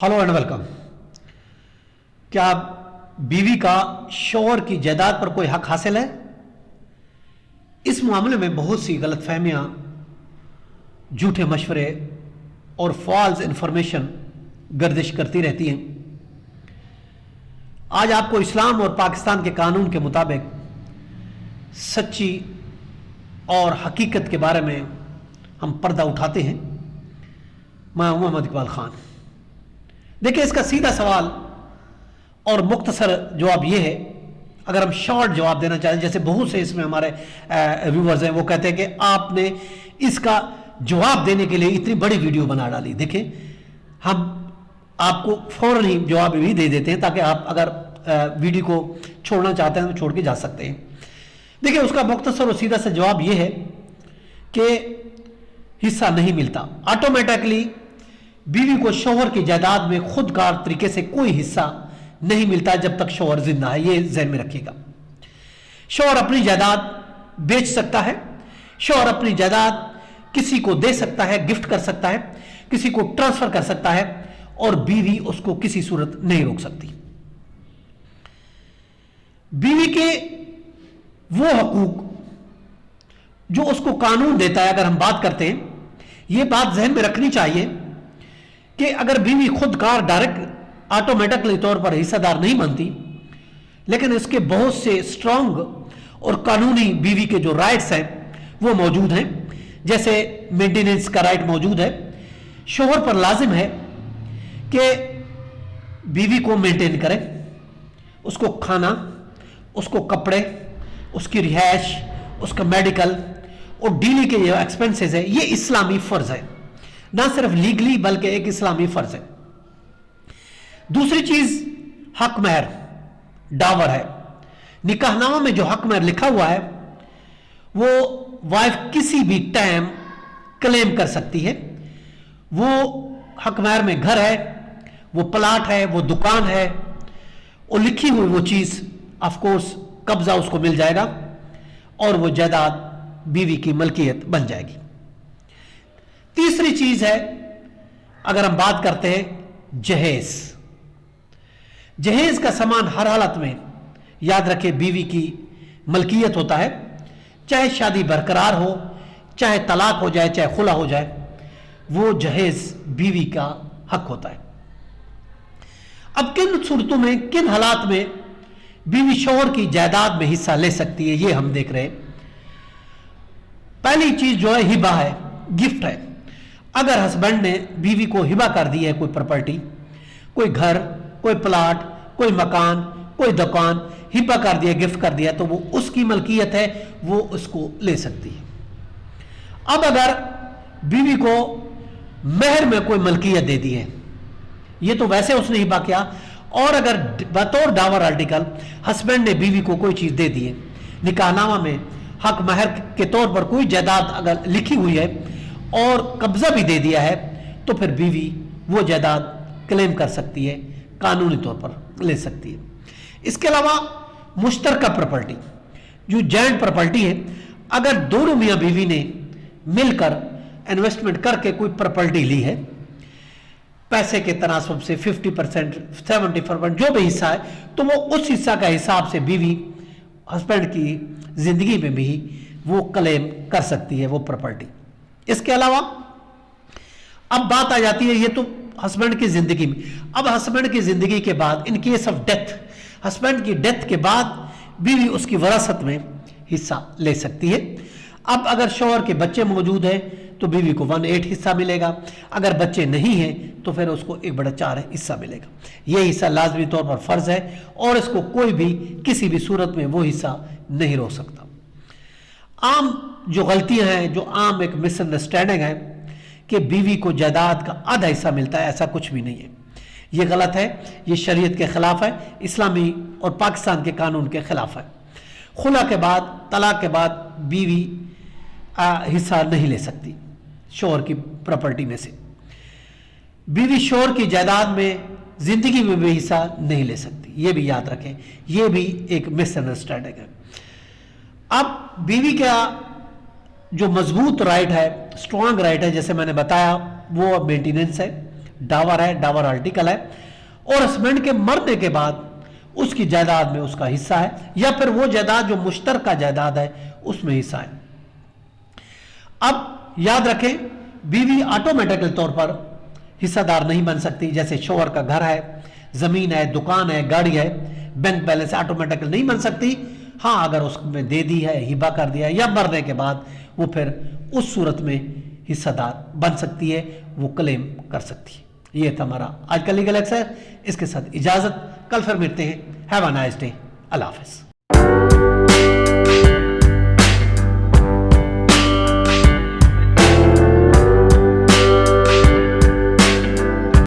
Hello and welcome. क्या बीवी का शौहर की जायदाद पर कोई हक हासिल है? इस मामले में बहुत सी गलतफहमियां, झूठे मशवरे और फॉल्स इंफॉर्मेशन गर्दिश करती रहती हैं। आज आपको इस्लाम और पाकिस्तान के कानून के मुताबिक सच्ची और हकीकत के बारे में हम पर्दा उठाते हैं। मैं हूं मोहम्मद इकबाल खान। देखिए, इसका सीधा सवाल और मुख्तसर जवाब यह है, अगर हम शॉर्ट जवाब देना चाहें, जैसे बहुत से इसमें हमारे व्यूवर्स हैं, वो कहते हैं कि आपने इसका जवाब देने के लिए इतनी बड़ी वीडियो बना डाली। देखिए, हम आपको फौरन ही जवाब भी दे देते हैं ताकि आप अगर वीडियो को छोड़ना चाहते हैं तो छोड़ के जा सकते हैं। देखिए, उसका मुख्तसर और सीधा सा जवाब यह है कि हिस्सा नहीं मिलता। ऑटोमेटिकली बीवी को शौहर की जायदाद में खुदकार तरीके से कोई हिस्सा नहीं मिलता जब तक शौहर जिंदा है। ये ज़हन में रखिएगा। शौहर अपनी जायदाद बेच सकता है, शौहर अपनी जायदाद किसी को दे सकता है, गिफ्ट कर सकता है, किसी को ट्रांसफर कर सकता है, और बीवी उसको किसी सूरत नहीं रोक सकती। बीवी के वो हकूक जो उसको कानून देता है, अगर हम बात करते हैं, यह बात ज़हन में रखनी चाहिए कि अगर बीवी खुदकार डायरेक्ट ऑटोमेटिकली तौर पर हिस्सेदार नहीं बनती, लेकिन इसके बहुत से स्ट्रांग और कानूनी बीवी के जो राइट्स हैं वो मौजूद हैं। जैसे मेंटेनेंस का राइट मौजूद है। शौहर पर लाजिम है कि बीवी को मेंटेन करें, उसको खाना, उसको कपड़े, उसकी रिहाइश, उसका मेडिकल और डेली के जो एक्सपेंसेस है, ये इस्लामी फर्ज है, ना सिर्फ लीगली बल्कि एक इस्लामी फर्ज है। दूसरी चीज हक महर, डावर है। निकाहनामा में जो हक महर लिखा हुआ है वो वाइफ किसी भी टाइम क्लेम कर सकती है। वो हक महर में घर है, वो प्लाट है, वो दुकान है, और लिखी हुई वो चीज ऑफ कोर्स कब्जा उसको मिल जाएगा और वो जायदाद बीवी की मलकियत बन जाएगी। तीसरी चीज है, अगर हम बात करते हैं जहेज। जहेज का सामान हर हालत में, याद रखें, बीवी की मलकियत होता है। चाहे शादी बरकरार हो, चाहे तलाक हो जाए, चाहे खुला हो जाए, वो जहेज बीवी का हक होता है। अब किन सूरतों में, किन हालात में बीवी शौहर की जायदाद में हिस्सा ले सकती है, ये हम देख रहे हैं। पहली चीज जो है हिबा है, गिफ्ट है। अगर हस्बैंड ने बीवी को हिबा कर दी है कोई प्रॉपर्टी, कोई घर, कोई प्लाट, कोई मकान, कोई दुकान हिबा कर दिया, गिफ्ट कर दिया, तो वो उसकी मलकियत है, वो उसको ले सकती है। अब अगर बीवी को मेहर में कोई मलकियत दे दी है, ये तो वैसे उसने हिबा किया, और अगर बतौर डावर आर्टिकल हस्बैंड ने बीवी को कोई चीज दे दी है, निकाहनामा में हक महर के तौर पर कोई जायदाद अगर लिखी हुई है और कब्जा भी दे दिया है, तो फिर बीवी वो जायदाद क्लेम कर सकती है, कानूनी तौर पर ले सकती है। इसके अलावा मुश्तरका प्रॉपर्टी, जो जॉइंट प्रॉपर्टी है, अगर दोनों मियां बीवी ने मिलकर इन्वेस्टमेंट करके कोई प्रॉपर्टी ली है, पैसे के तनासब से 50%, 70% जो भी हिस्सा है, तो वो उस हिस्सा का हिसाब से बीवी हस्बैंड की जिंदगी में भी वो क्लेम कर सकती है वो प्रॉपर्टी। इसके अलावा अब बात आ जाती है, ये तो हस्बैंड की जिंदगी में। अब हस्बैंड की जिंदगी के बाद, in case of death, husband की डेथ के बाद बीवी उसकी वरासत में हिस्सा ले सकती है। अब अगर शौहर के बच्चे मौजूद हैं तो बीवी को 1/8 हिस्सा मिलेगा। अगर बच्चे नहीं हैं तो फिर उसको 1/4 हिस्सा मिलेगा। यह हिस्सा लाजमी तौर पर फर्ज है और इसको कोई भी किसी भी सूरत में वो हिस्सा नहीं रोक सकता। आम जो गलतियां हैं, जो आम एक मिसअंडरस्टैंडिंग है कि बीवी को जायदाद का आधा हिस्सा मिलता है, ऐसा कुछ भी नहीं है। यह गलत है, यह शरीयत के खिलाफ है, इस्लामी और पाकिस्तान के कानून के खिलाफ है। खुला के बाद, तलाक के बाद बीवी हिस्सा नहीं ले सकती शौहर की प्रॉपर्टी में से। बीवी शौहर की जायदाद में जिंदगी में भी हिस्सा नहीं ले सकती, यह भी याद रखें। यह भी एक मिसअंडरस्टैंडिंग है। अब बीवी का जो मजबूत राइट है, स्ट्रांग राइट है, जैसे मैंने बताया, वो मेंटेनेंस है, ڈاور ہے، ڈاور آرٹیکل ہے، اور ہسبینڈ کے مرنے کے بعد اس کی جائیداد میں اس کا حصہ ہے، یا پھر وہ جائیداد جو مشترکہ جائیداد ہے اس میں حصہ ہے۔ اب یاد رکھیں بیوی آٹومیٹکل طور پر حصہ دار نہیں بن سکتی، جیسے شوہر کا گھر ہے، زمین ہے، دکان ہے، گاڑی ہے، بینک بیلنس آٹومیٹکل نہیں بن سکتی۔ ہاں اگر اس میں دے دی ہے، ہبہ کر دیا یا مرنے کے بعد، وہ پھر اس صورت میں حصہ دار بن سکتی ہے، وہ کلیم کر سکتی ہے۔ یہ تھا ہمارا آج کا لیگل ایکسرسائز، اس کے ساتھ اجازت، کل پھر ملتے ہیں۔ ہیو اے نائس ڈے، اللہ حافظ۔